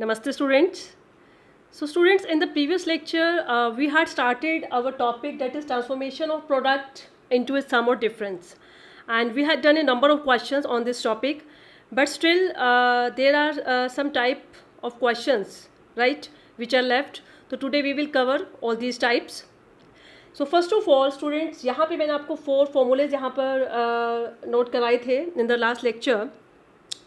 Namaste students. So students, in the previous lecture we had started our topic, that is transformation of product into a sum or difference, and we had done a number of questions on this topic, but still there are some type of questions, right, which are left. So today we will cover all these types. So first of all students, यहाँ पे मैंने आपको 4 formulas यहाँ पर note कराए थे in the last lecture.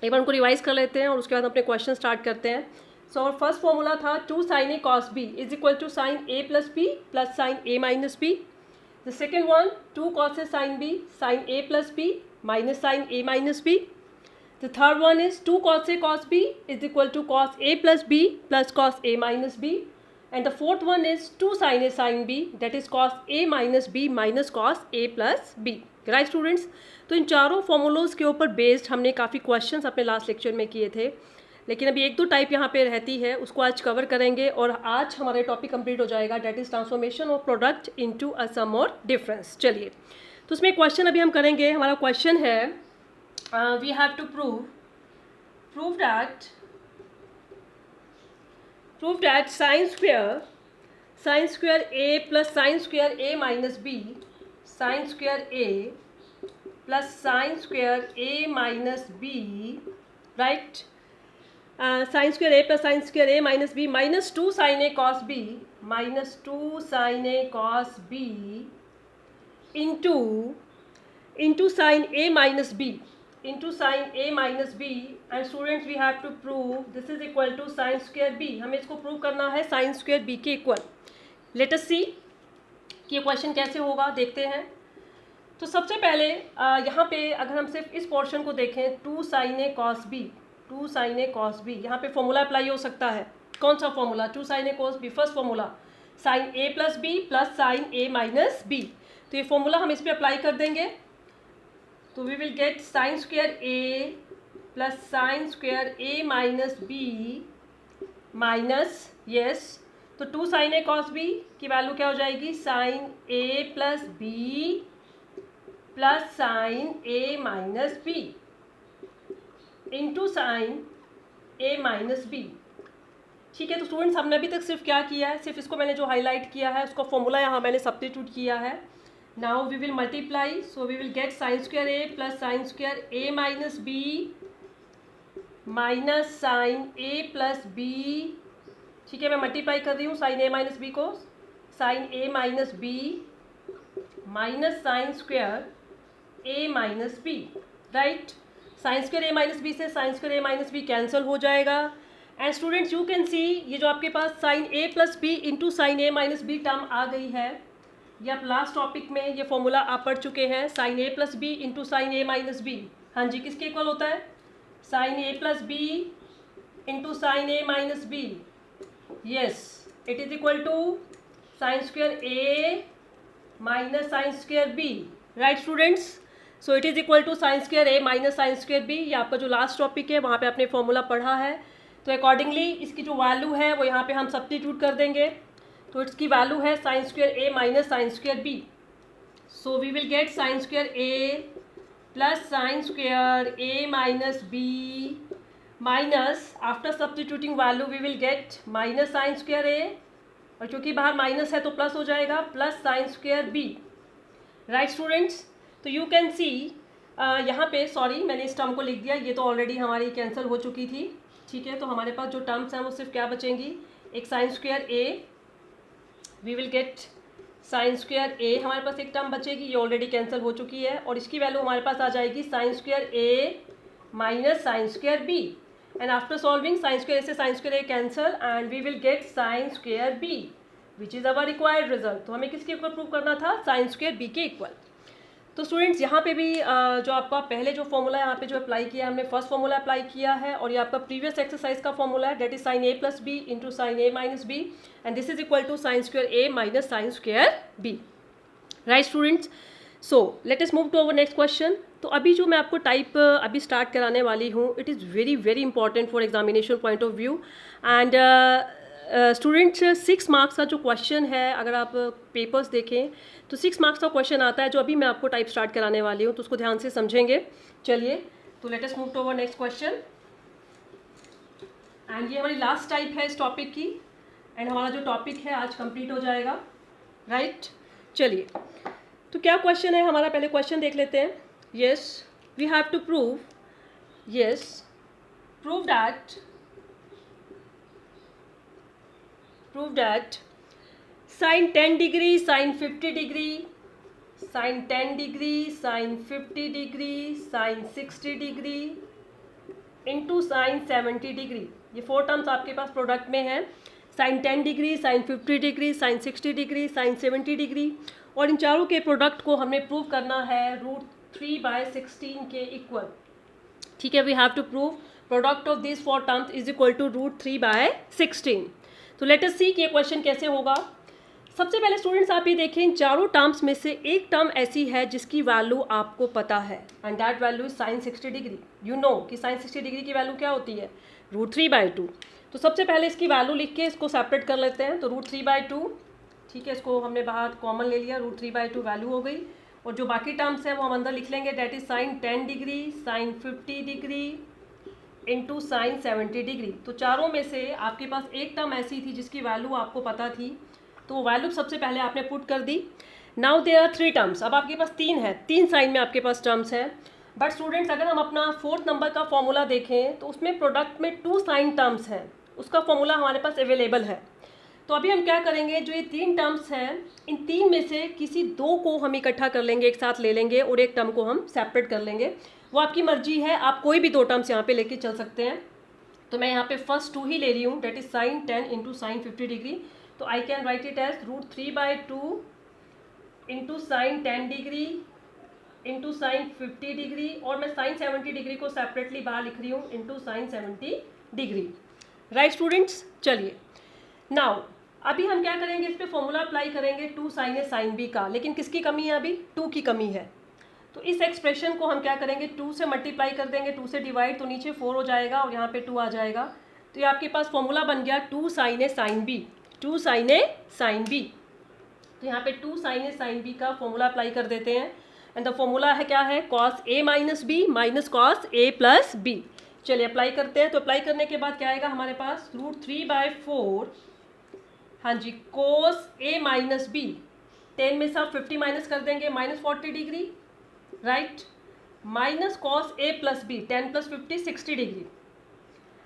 एक बार उनको रिवाइज कर लेते हैं और उसके बाद अपने क्वेश्चन स्टार्ट करते हैं. सो और फर्स्ट फॉर्मूला था 2 sin a cos b is equal to sin a plus b plus sin a minus b. The second one 2 cos a sin b sin a plus b minus sin a minus b. The third one is 2 cos a cos b is equal to cos a plus b plus cos a minus b. And the fourth one is 2 sin a sin b that is cos a minus b minus cos a plus b. Right students, तो इन चारों फॉर्मूलोज के ऊपर based हमने काफ़ी questions अपने last lecture में किए थे, लेकिन अभी एक दो टाइप यहाँ पे रहती है, उसको आज कवर करेंगे और आज हमारा टॉपिक कंप्लीट हो जाएगा, that is transformation of product into a sum और डिफरेंस. चलिए, तो उसमें क्वेश्चन अभी हम करेंगे. हमारा क्वेश्चन है we have to prove that sine square A plus sine square A minus B sine square A plus sine square A minus B, right, sine square A plus sine square A minus B minus 2 sin a cos b minus 2 sin a cos b into sine a minus b and students we have to prove this is equal to sine square b. हमें इसको prove करना है sine square b के equal. Late us सी कि ये question कैसे होगा, देखते हैं. तो सबसे पहले यहाँ पे अगर हम सिर्फ इस पोर्शन को देखें 2 sin a cos b, यहाँ पे फॉर्मूला अप्लाई हो सकता है. कौन सा formula? 2 sin a cos b. First formula sin a plus b plus sin a minus b. तो ये फॉर्मूला हम इस पर अप्लाई कर देंगे, तो we will get sine square a plus sine square a minus b minus, yes, तो 2 sin a cos b की वैल्यू क्या हो जाएगी? sin a plus b plus sine a minus b into sine a minus b. ठीक है, तो students हमने अभी तक सिर्फ क्या किया है, सिर्फ इसको मैंने जो हाईलाइट किया है उसका फॉर्मूला यहाँ मैंने सब्स्टिट्यूट किया है. Now we will multiply, so we will get sine square a plus sine square a minus b minus sine a plus b. ठीक है, मैं मल्टीप्लाई कर रही हूँ साइन a माइनस b को, sine a minus b minus sine square a minus b, right. Sine square a minus b से sine square a minus b cancel हो जाएगा. And students you can see ये जो आपके पास sine a plus b into sine a minus b term आ गई है, ये आप लास्ट टॉपिक में ये फॉर्मूला आप पढ़ चुके हैं. Sine a plus b into sine a minus b, हाँ जी, किसके इक्वल होता है? Sine a plus b into sine a minus b. Yes, it is equal to sine square a minus sine square b, right students. So it is equal to sine square a minus sine square b. ये आपका जो last topic है वहाँ पे आपने formula पढ़ा है, तो अकॉर्डिंगली इसकी जो वैल्यू है वो यहाँ पे हम सब्स्टिट्यूट कर देंगे. तो इसकी वैल्यू है sine square a minus sine square b. So we will get sine square a plus sine square a minus b minus, after substituting value we will get minus sine square a, और क्योंकि बाहर minus है तो plus हो जाएगा, plus sine square b, right students. तो you can सी यहाँ पे, सॉरी मैंने इस टर्म को लिख दिया, ये तो ऑलरेडी हमारी कैंसिल हो चुकी थी. ठीक है, तो हमारे पास जो टर्म्स हैं वो सिर्फ क्या बचेंगी? एक sine square a, we will get sine square a, हमारे पास एक टर्म बचेगी, ये ऑलरेडी कैंसिल हो चुकी है, और इसकी वैल्यू हमारे पास आ जाएगी sine square a minus sine square b. And after solving sine square a से sine square a cancel and we will get sine square b which is our required result. तो हमें किसके इक्वल प्रूव करना था? Sine square b के equal. तो students यहाँ पे भी जो आपका पहले जो फॉर्मूला यहाँ पे जो अप्लाई किया है, हमने फर्स्ट फॉर्मूला अप्लाई किया है, और ये आपका प्रीवियस एक्सरसाइज का फॉर्मूला है, that is sine a plus b into sine a minus b and this is equal to sine square a minus sine square b, right students. So let us move to our next question. तो अभी जो मैं आपको type अभी start कराने वाली हूँ, it is very very important for examination point of view. And students 6 marks का जो क्वेश्चन है, अगर आप पेपर्स देखें तो 6 मार्क्स का क्वेश्चन आता है, जो अभी मैं आपको टाइप स्टार्ट कराने वाली हूँ, तो उसको ध्यान से समझेंगे. चलिए, तो let us move to our next question. And ये हमारी लास्ट टाइप है इस टॉपिक की, एंड हमारा जो टॉपिक है आज कंप्लीट हो जाएगा, राइट। चलिए, तो क्या क्वेश्चन है हमारा, पहले क्वेश्चन देख लेते हैं। Yes, we have to prove, yes, prove that sine 10 degree, sine 50 degree, sine 10 degree, sine 50 degree, sine 60 degree into sine 70 degree, ये 4 टर्म्स आपके पास प्रोडक्ट में है। Sine 10 degree, sine 50 degree, sine 60 degree, sine 70 degree, और इन चारों के product को हमें प्रूव करना है √3/16 के इक्वल। ठीक है, we have to prove product of this 4 terms is equal to √3/16। तो लेट अस सी कि ये क्वेश्चन कैसे होगा। सबसे पहले स्टूडेंट्स आप ये देखें, इन चारों टर्म्स में से एक टर्म ऐसी है जिसकी वैल्यू आपको पता है, and that value is sine 60 degree. You know कि साइन 60 डिग्री की वैल्यू क्या होती है, √3/2। तो सबसे पहले इसकी वैल्यू लिख के इसको सेपरेट कर लेते हैं। तो √3/2, ठीक है, इसको हमने बाहर कॉमन ले लिया, √3/2 वैल्यू हो गई। और जो बाकी टर्म्स हैं वो हम अंदर लिख लेंगे, that is sine 10 degree, sine 50 degree into sine 70 degree. तो चारों में से आपके पास एक टर्म ऐसी थी जिसकी वैल्यू आपको पता थी, तो वो वैल्यू सबसे पहले आपने पुट कर दी। नाउ देयर आर 3 टर्म्स, अब आपके पास 3 है, 3 साइन में आपके पास टर्म्स हैं। बट स्टूडेंट्स अगर हम अपना 4th नंबर का फॉर्मूला देखें तो उसमें प्रोडक्ट में 2 साइन टर्म्स हैं, उसका फॉर्मूला हमारे पास अवेलेबल है। तो अभी हम क्या करेंगे, जो ये 3 टर्म्स हैं, इन 3 में से किसी 2 को हम इकट्ठा कर लेंगे, एक साथ ले लेंगे, और एक टर्म को हम सेपरेट कर लेंगे। वो आपकी मर्जी है, आप कोई भी 2 टर्म्स यहाँ पे लेके चल सकते हैं। तो मैं यहाँ पे फर्स्ट 2 ही ले रही हूँ, that is sine 10 into sine 50 degree. तो I can write it as √3/2 into sine 10 degree into sine 50 degree, और मैं साइन 70 डिग्री को सेपरेटली बाहर लिख रही हूँ, into sine 70 degree. Right students, चलिए नाउ अभी हम क्या करेंगे, इस पर फॉर्मूला अप्लाई करेंगे 2 साइन ए साइन बी का, लेकिन किसकी कमी है, अभी 2 की कमी है। तो इस एक्सप्रेशन को हम क्या करेंगे, 2 से मल्टीप्लाई कर देंगे, 2 से डिवाइड, तो नीचे 4 हो जाएगा और यहाँ पे 2 आ जाएगा। तो ये आपके पास फॉर्मूला बन गया 2 sine A sine B, 2 sine A sine B. तो यहाँ पे 2 साइन ए साइन बी का फॉर्मूला अप्लाई कर देते हैं, एंड द फॉर्मूला है क्या है, cos a minus B minus cos a plus B. चलिए अप्लाई करते हैं। तो अप्लाई करने के बाद क्या आएगा हमारे पास, √3/4, हाँ जी, cos a माइनस बी, 10 में से आप 50 माइनस कर देंगे, -40 degree, right, minus cos a plus B, 10 + 50 60 degree,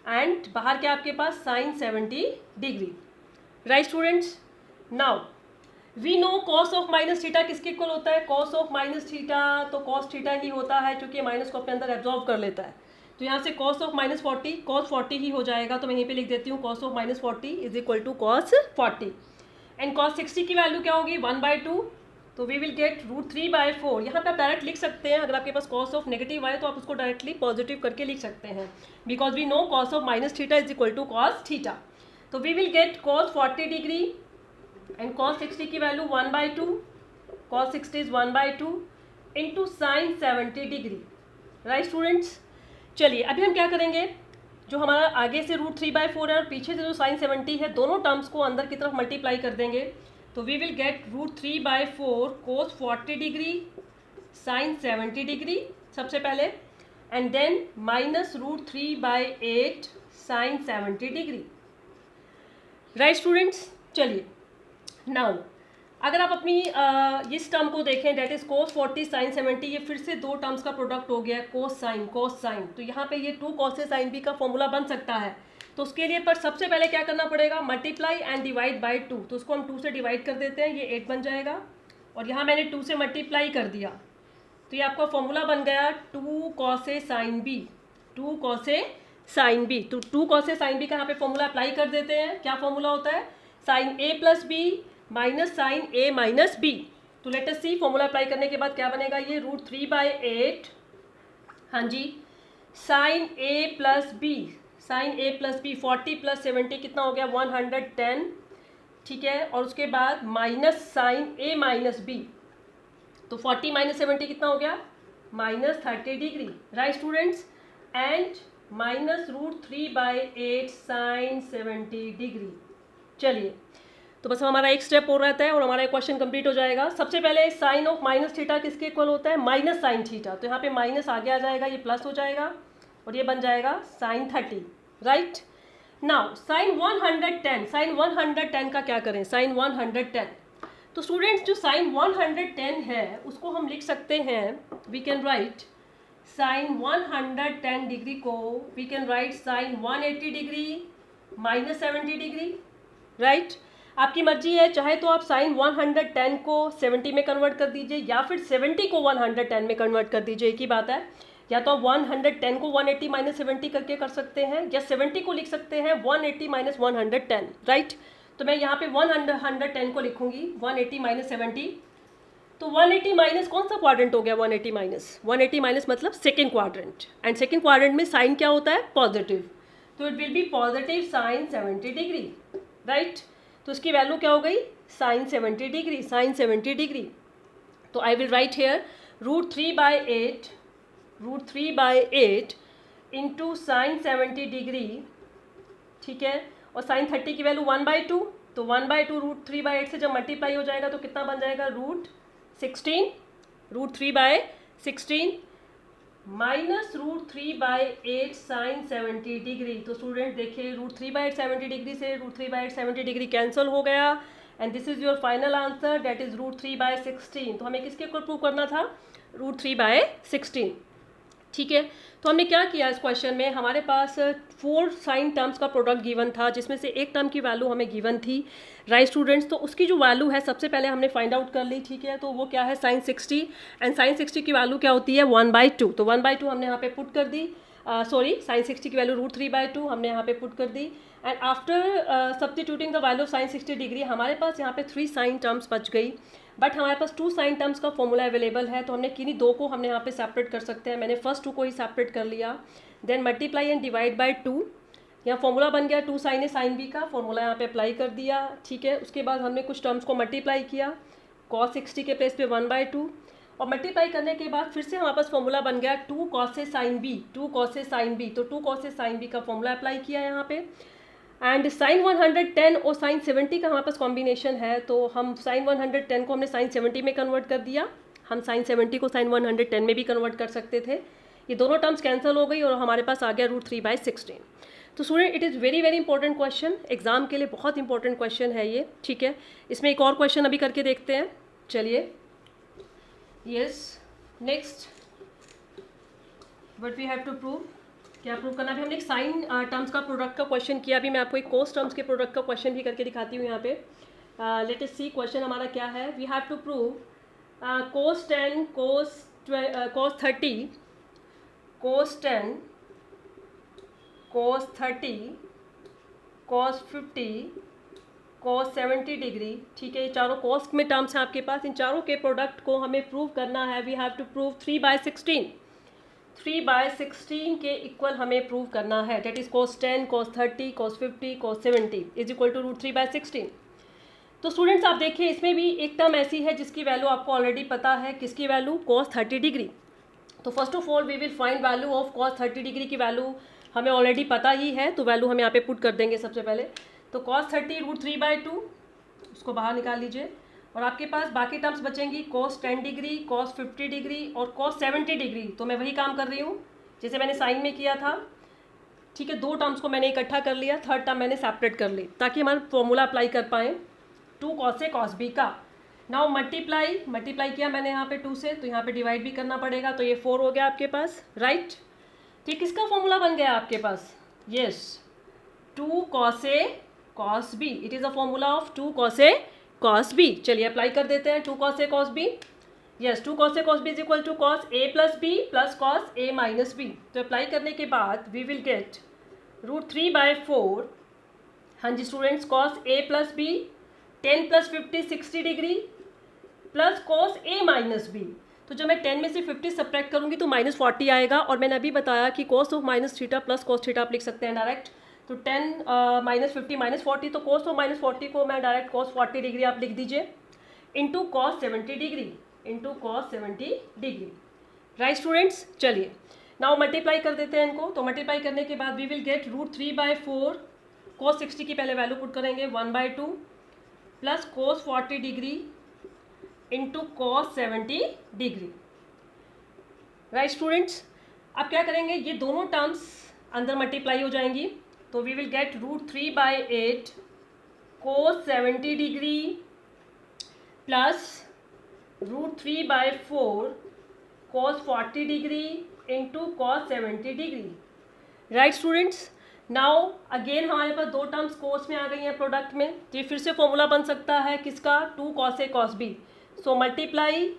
and बाहर क्या आपके पास sine 70 degree. Right students, now we know cos of minus theta किसके इक्वल होता है, cos ऑफ माइनस थीटा तो cos थीटा ही होता है, क्योंकि माइनस को अपने अंदर एब्जॉर्व कर लेता है। तो यहाँ से cos ऑफ -40 cos 40 ही हो जाएगा। तो मैं यहीं पे लिख देती हूँ cos of -40 is equal to cos 40, and cos 60 की वैल्यू क्या होगी, 1/2। तो वी विल गेट √3/4। यहाँ पे आप डायरेक्ट लिख सकते हैं, अगर आपके पास cos ऑफ नेगेटिव आए तो आप उसको डायरेक्टली पॉजिटिव करके लिख सकते हैं, because we know cos of minus theta is equal to cos theta. तो we will get cos 40 degree and cos 60 की value 1/2, cos 60 is 1/2 into sine 70 degree. Right students, चलिए अभी हम क्या करेंगे, जो हमारा आगे से √3/4 है और पीछे से जो साइन 70 है, दोनों टर्म्स को अंदर की तरफ मल्टीप्लाई कर देंगे। तो we will get √3/4 cos 40 degree sine 70 degree सबसे पहले, and then minus √3/8 sine 70 degree. Right students, चलिए नाउ अगर आप अपनी इस टर्म को देखें, डेट इज cos 40 साइन 70, ये फिर से 2 टर्म्स का प्रोडक्ट हो गया, cos साइन। तो यहाँ पे ये 2 cos a साइन b का फॉर्मूला बन सकता है। तो उसके लिए पर सबसे पहले क्या करना पड़ेगा, मल्टीप्लाई एंड डिवाइड बाय 2। तो उसको हम 2 से डिवाइड कर देते हैं, ये 8 बन जाएगा, और यहाँ मैंने 2 से मल्टीप्लाई कर दिया, तो ये आपका फॉर्मूला बन गया 2 cos a sine b, 2 cos a sine b। तो 2 cos a साइन b का यहाँ पे फॉर्मूला अप्लाई कर देते हैं। क्या फॉर्मूला होता है, sine a plus B minus sine a minus B. तो let us see, formula apply करने के बाद क्या बनेगा, ये √3/8, हाँ जी, sine a plus B, sine a plus B, 40 + 70 कितना हो गया, 110, ठीक है, और उसके बाद minus sine a minus B, तो 40 - 70 कितना हो गया, -30 degree. Right students, and minus √3/8 sine 70 degree. चलिए, तो बस हमारा एक स्टेप हो रहता है और हमारा क्वेश्चन कंप्लीट हो जाएगा। सबसे पहले साइन ऑफ माइनस थीटा किसके इक्वल होता है, माइनस साइन थीटा। तो यहाँ पे माइनस आगे आ जाएगा, ये प्लस हो जाएगा और ये बन जाएगा साइन 30। राइट, नाउ साइन 110 का क्या करें, साइन 110, तो स्टूडेंट्स जो साइन 110 है उसको हम लिख सकते हैं, we can write sine 110 degree को we can write sine 180 degree minus 70 degree, right. आपकी मर्जी है, चाहे तो आप साइन 110 को 70 में कन्वर्ट कर दीजिए या फिर 70 को 110 में कन्वर्ट कर दीजिए, एक ही बात है। या तो आप 110 को 180 माइनस 70 करके कर सकते हैं, या 70 को लिख सकते हैं 180 माइनस 110, राइट। तो मैं यहाँ पे 110 को लिखूंगी 180 माइनस 70, तो 180 माइनस कौन सा क्वाड्रेंट हो गया, 180 माइनस मतलब second quadrant, and second quadrant में साइन क्या होता है, पॉजिटिव, तो it will be positive sine 70 degree, right. तो इसकी वैल्यू क्या हो गई, साइन 70 डिग्री, साइन 70 डिग्री। तो I will write here √3/8 into sine 70 degree, ठीक है, और साइन 30 की वैल्यू 1/2, तो 1/2 √3/8 से जब मल्टीप्लाई हो जाएगा तो कितना बन जाएगा, √3/16 माइनस √3/8 साइन 70 डिग्री। तो स्टूडेंट देखिए √3/8 70 डिग्री से √3/8 70 डिग्री कैंसिल हो गया, and this is your final answer, that is √3/16। तो हमें किसके इक्वल प्रूव करना था, √3/16, ठीक है। तो हमने क्या किया इस क्वेश्चन में, हमारे पास 4 साइन टर्म्स का प्रोडक्ट गिवन था, जिसमें से एक टर्म की वैल्यू हमें गिवन थी, राइट स्टूडेंट्स। तो उसकी जो वैल्यू है सबसे पहले हमने फाइंड आउट कर ली, ठीक है। तो वो क्या है, साइन 60, एंड साइन 60 की वैल्यू क्या होती है, 1/2, तो 1/2 हमने यहाँ पे पुट कर दी, साइन 60 की वैल्यू √3/2 हमने यहाँ पे पुट कर दी, and after substituting the value of sine 60 degree हमारे पास यहाँ पे 3 साइन टर्म्स बच गई, बट हमारे पास 2 साइन टर्म्स का फॉर्मूला अवेलेबल है, तो हमने किन्हीं 2 को हमने यहाँ पे सेपरेट कर सकते हैं। मैंने फर्स्ट 2 को ही सेपरेट कर लिया, then multiply and divide by 2, यहाँ फॉर्मूला बन गया 2 साइन ए साइन बी का, फॉर्मूला यहाँ पे अप्लाई कर दिया, ठीक है। उसके बाद हमने कुछ टर्म्स को मल्टीप्लाई किया, cos 60 के प्लेस पे 1/2, और मल्टीप्लाई करने के बाद फिर से हमारे पास फॉर्मूला बन गया 2 cos ए साइन बी, तो 2 cos ए साइन बी का फॉर्मूला अप्लाई किया यहाँ पे, एंड साइन 110 और साइन 70 का हमारे पास कॉम्बिनेशन है, तो हम साइन 110 को हमने साइन 70 में कन्वर्ट कर दिया, हम साइन 70 को साइन 110 में भी कन्वर्ट कर सकते थे, ये दोनों टर्म्स कैंसिल हो गई और हमारे पास आ गया √3/16। तो student it is very very important question, exam के लिए बहुत इंपॉर्टेंट क्वेश्चन है ये, ठीक है। इसमें एक और क्वेश्चन अभी करके देखते हैं, चलिए। Yes, next what we have to prove, क्या प्रूव करना है, हमने एक साइन टर्म्स का प्रोडक्ट का क्वेश्चन किया, अभी मैं आपको एक कोस टर्म्स के प्रोडक्ट का क्वेश्चन भी करके दिखाती हूँ यहाँ पे। लेट अस सी क्वेश्चन हमारा क्या है, we have to prove cos 10 cos 30 cos 10 cos 30 cos 50 cos 70 degree, ठीक है। ये चारों कॉस्ट में टर्म्स हैं आपके पास, इन चारों के प्रोडक्ट को हमें प्रूव करना है, वी हैव टू प्रूव 3/16 के इक्वल हमें प्रूव करना है, that is cos 10 cos 30 cos 50 cos 70 is equal to √3/16। तो स्टूडेंट्स आप देखिए इसमें भी एक टर्म ऐसी है जिसकी वैल्यू आपको ऑलरेडी पता है, किसकी वैल्यू, cos 30 डिग्री। तो first of all we will find value of cos 30 degree की वैल्यू हमें ऑलरेडी पता ही है, तो वैल्यू हम यहाँ पे पुट कर देंगे सबसे पहले। तो cos 30 √3/2 उसको बाहर निकाल लीजिए, और आपके पास बाकी टर्म्स बचेंगी cos 10 डिग्री cos 50 डिग्री और cos 70 डिग्री। तो मैं वही काम कर रही हूँ जैसे मैंने साइन में किया था, ठीक है। 2 टर्म्स को मैंने इकट्ठा कर लिया, थर्ड टर्म मैंने सेपरेट कर ली ताकि हमारा फॉर्मूला अप्लाई कर पाएँ 2 cos A cos B का। नाउ मल्टीप्लाई किया मैंने यहाँ पे 2 से, तो यहाँ पे डिवाइड भी करना पड़ेगा, तो ये 4 हो गया आपके पास, राइट। ठीक, किसका फॉर्मूला बन गया आपके पास, yes 2 cos A cos B, it is a formula of 2 cos A cos B। चलिए अप्लाई कर देते हैं 2 cos A cos B, yes 2 cos A cos B is equal to cos A plus B plus cos A minus B। तो apply करने के बाद we will get √3/4, हाँ जी students, cos A plus B 10 plus 50 60 degree plus cos A minus B। तो जब मैं 10 में से 50 सब्ट्रैक्ट करूंगी तो -40 आएगा, और मैंने अभी बताया कि cos ऑफ -θ प्लस cos θ आप लिख सकते हैं डायरेक्ट। तो 10 -50 -40, तो cos ऑफ -40 को मैं डायरेक्ट cos 40 डिग्री आप लिख दीजिए, into cos 70 degree, right students. चलिए नाउ मल्टीप्लाई कर देते हैं इनको, तो मल्टीप्लाई करने के बाद वी विल गेट √3/4, cos 60 की पहले वैल्यू पुट करेंगे 1/2 plus cos 40 degree into cos 70 degree, right students. अब क्या करेंगे, ये दोनों टर्म्स अंदर मल्टीप्लाई हो जाएंगी, तो we will get √3/8 cos 70 degree plus √3/4 cos 40 degree into cos 70 degree. Right students, now again हमारे पास दो टर्म्स कोस में आ गई हैं प्रोडक्ट में, तो ये फिर से फॉर्मूला बन सकता है किसका, 2 cos A cos B. So multiply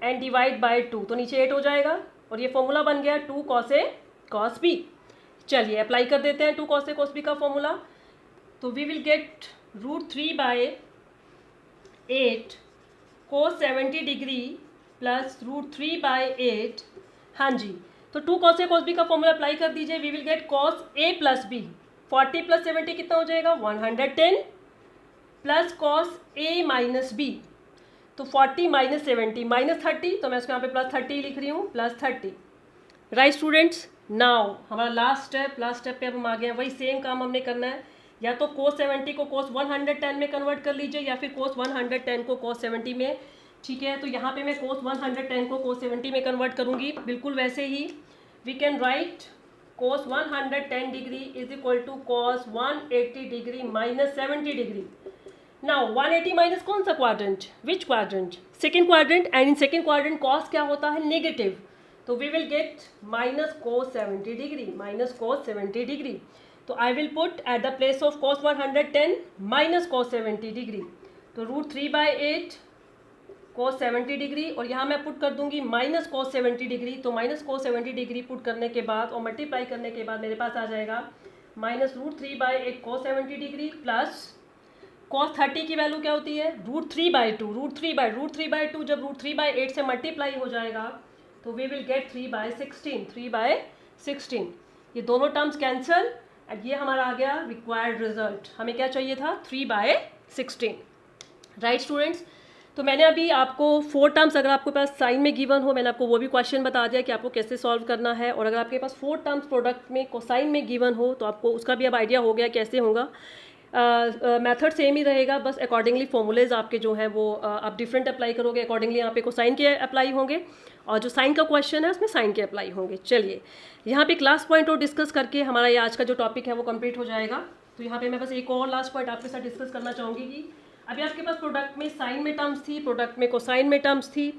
and divide by 2, तो नीचे 8 हो जाएगा और ये फॉर्मूला बन गया 2 cos A cos B. चलिए अप्लाई कर देते हैं 2 cos A cos B का फॉर्मूला. तो we will get √3/8 cos 70 degree plus √3/8. हाँ जी, तो 2 cos A cos B का फॉर्मूला अप्लाई कर दीजिए. We will get cos A plus B. 40 plus 70 कितना हो जाएगा, 110 plus cos A minus B. तो 40 माइनस 70 माइनस 30, तो मैं इसको यहाँ पे प्लस 30 लिख रही हूँ, प्लस 30. राइट स्टूडेंट्स, नाउ हमारा लास्ट स्टेप पे अब हम आ गए हैं. वही सेम काम हमने करना है, या तो cos 70 को cos 110 में कन्वर्ट कर लीजिए या फिर cos 110 को cos 70 में. ठीक है, तो यहाँ पे मैं cos 110 को cos 70 में कन्वर्ट करूँगी. बिल्कुल वैसे ही we can write cos 110 degree is equal to cos 180 degree minus 70 degree. Now 180 minus कौन सा quadrant, which quadrant, second quadrant. And in second quadrant cos क्या होता है, नेगेटिव. तो we will get minus cos 70 degree, minus cos 70 degree. तो I will put at the place of cos 110 minus cos 70 degree. तो √3/8 cos 70 degree और यहाँ मैं put कर दूंगी माइनस cos 70 डिग्री. तो माइनस cos 70 डिग्री पुट करने के बाद और मल्टीप्लाई करने के बाद मेरे पास आ जाएगा minus √3/8 cos 70 degree plus cos 30 की वैल्यू क्या होती है, √3/2. √3/2 जब √3/8 से मल्टीप्लाई हो जाएगा तो वी विल गेट 3/16. 3/16 ये दोनों टर्म्स कैंसल एंड ये हमारा आ गया रिक्वायर्ड रिजल्ट. हमें क्या चाहिए था, 3/16. राइट स्टूडेंट्स, तो मैंने अभी आपको 4 टर्म्स, अगर आपके पास साइन में गिवन हो, मैंने आपको वो भी क्वेश्चन बता दिया कि आपको कैसे सॉल्व करना है. और अगर आपके पास 4 टर्म्स प्रोडक्ट में कोसाइन में गिवन हो तो आपको उसका भी अब आइडिया हो गया कैसे होगा. मेथड सेम ही रहेगा, बस अकॉर्डिंगली फॉर्मूलेज आपके जो हैं वो आप डिफरेंट अप्लाई करोगे. अकॉर्डिंगली यहाँ पे कोसाइन के अप्लाई होंगे और जो साइन का क्वेश्चन है उसमें साइन के अप्लाई होंगे. चलिए यहाँ पे एक लास्ट पॉइंट और डिस्कस करके हमारा ये आज का जो टॉपिक है वो कंप्लीट हो जाएगा. तो यहाँ पे मैं बस एक और लास्ट पॉइंट आपके साथ डिस्कस करना चाहूँगी कि अभी आपके पास प्रोडक्ट में साइन में टर्म्स थी, प्रोडक्ट में कोसाइन में टर्म्स थी.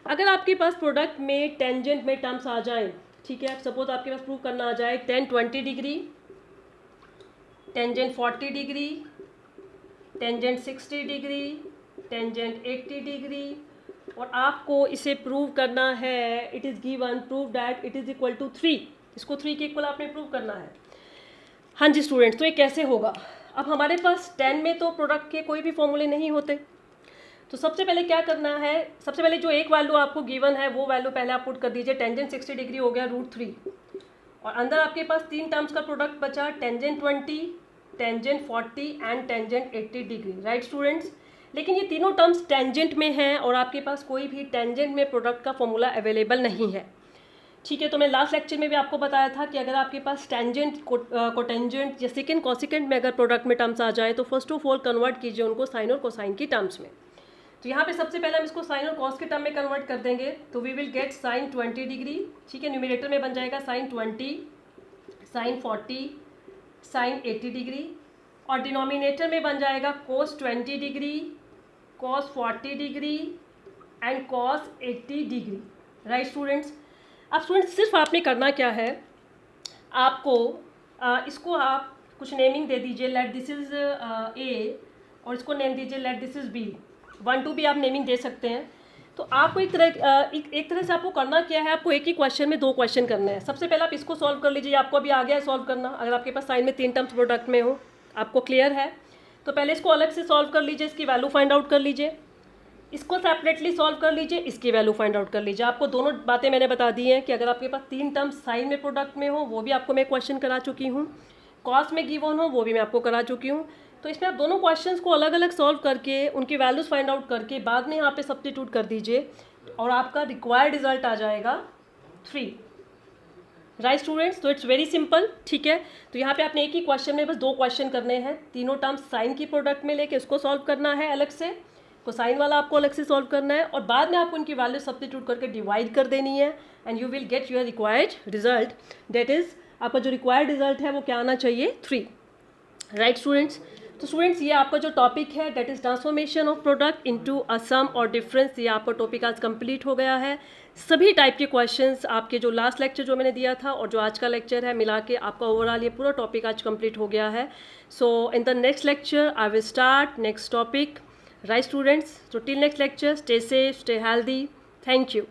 अगर आपके पास प्रोडक्ट में टेंजेंट में टर्म्स आ जाएँ, ठीक है, सपोज आपके पास प्रूव करना आ जाए tan 20 degree, tangent 40 degree, tangent 60 degree, tangent 80 degree, और आपको इसे प्रूव करना है. It is given prove that it is equal to 3. इसको 3 के इक्वल आपने प्रूव करना है. हाँ जी स्टूडेंट्स, तो ये कैसे होगा. अब हमारे पास 10 में तो प्रोडक्ट के कोई भी फॉर्मूले नहीं होते. तो सबसे पहले क्या करना है, सबसे पहले जो एक वैल्यू आपको गिवन है वो वैल्यू पहले आप पुट कर दीजिए. टेंजेंट 60 डिग्री हो गया √3 और अंदर आपके पास 3 टर्म्स का प्रोडक्ट बचा, tangent 20, tangent 40 and tangent 80 degree. Right students, लेकिन ये तीनों टर्म्स टेंजेंट में हैं और आपके पास कोई भी टेंजेंट में प्रोडक्ट का फॉर्मूला अवेलेबल नहीं है. ठीक है, तो मैं लास्ट लेक्चर में भी आपको बताया था कि अगर आपके पास टेंजेंट कोटेंजेंट या सेकेंड कॉसिकेंट में अगर प्रोडक्ट में टर्म्स आ जाए तो फर्स्ट ऑफ ऑल कन्वर्ट कीजिए उनको साइन और कोसाइन की टर्म्स में. तो यहाँ पे सबसे पहले हम इसको साइन और कॉस के टर्म में कन्वर्ट कर देंगे. तो we will get sine 20 degree. ठीक है, न्यूमरेटर में बन जाएगा साइन 20, साइन 40, साइन 80 डिग्री और डिनोमिनेटर में बन जाएगा cos 20 degree, cos 40 degree and cos 80 degree. Right students, अब स्टूडेंट्स सिर्फ आपने करना क्या है, आपको इसको आप कुछ नेमिंग दे दीजिए. लेट दिस इज़ A और इसको नेम दीजिए लेट दिस इज़ B. 1 2 भी आप नेमिंग दे सकते हैं. तो आपको एक तरह से आपको करना क्या है, आपको एक ही क्वेश्चन में 2 क्वेश्चन करने हैं. सबसे पहले आप इसको सॉल्व कर लीजिए, आपको अभी आ गया है सॉल्व करना. अगर आपके पास साइन में 3 टर्म्स प्रोडक्ट में हो, आपको क्लियर है, तो पहले इसको अलग से सॉल्व कर लीजिए, इसकी वैल्यू फाइंड आउट कर लीजिए. इसको सेपरेटली सॉल्व कर लीजिए, इसकी वैल्यू फाइंड आउट कर लीजिए. आपको दोनों बातें मैंने बता दी हैं कि अगर आपके पास 3 टर्म्स साइन में प्रोडक्ट में हो वो भी आपको मैं क्वेश्चन करा चुकी हूँ, कॉस में गिवन हो वो भी मैं आपको करा चुकी हूँ. तो इसमें आप दोनों क्वेश्चंस को अलग अलग सॉल्व करके उनकी वैल्यूज़ फाइंड आउट करके बाद में यहाँ पे सब्स्टिट्यूट कर दीजिए और आपका रिक्वायर्ड रिजल्ट आ जाएगा 3. राइट स्टूडेंट्स, तो इट्स वेरी सिंपल. ठीक है, तो यहाँ पे आपने एक ही क्वेश्चन में बस 2 क्वेश्चन करने हैं. तीनों टर्म्स साइन की प्रोडक्ट में लेके उसको सॉल्व करना है अलग से, कोसाइन वाला आपको अलग से सॉल्व करना है और बाद में आपको उनकी वैल्यू सब्स्टिट्यूट करके डिवाइड कर देनी है and you will get your required result, that is आपका जो रिक्वायर्ड रिजल्ट है वो क्या आना चाहिए 3, राइट स्टूडेंट्स। तो स्टूडेंट्स ये आपका जो टॉपिक है that is transformation of product into a sum और डिफरेंस, ये आपका टॉपिक आज कंप्लीट हो गया है। सभी टाइप के क्वेश्चंस आपके जो लास्ट लेक्चर जो मैंने दिया था और जो आज का लेक्चर है मिला के आपका ओवरऑल ये पूरा टॉपिक आज कंप्लीट हो गया है। So in the next lecture I will start next topic, right students. So till next lecture, stay safe, stay healthy. Thank you.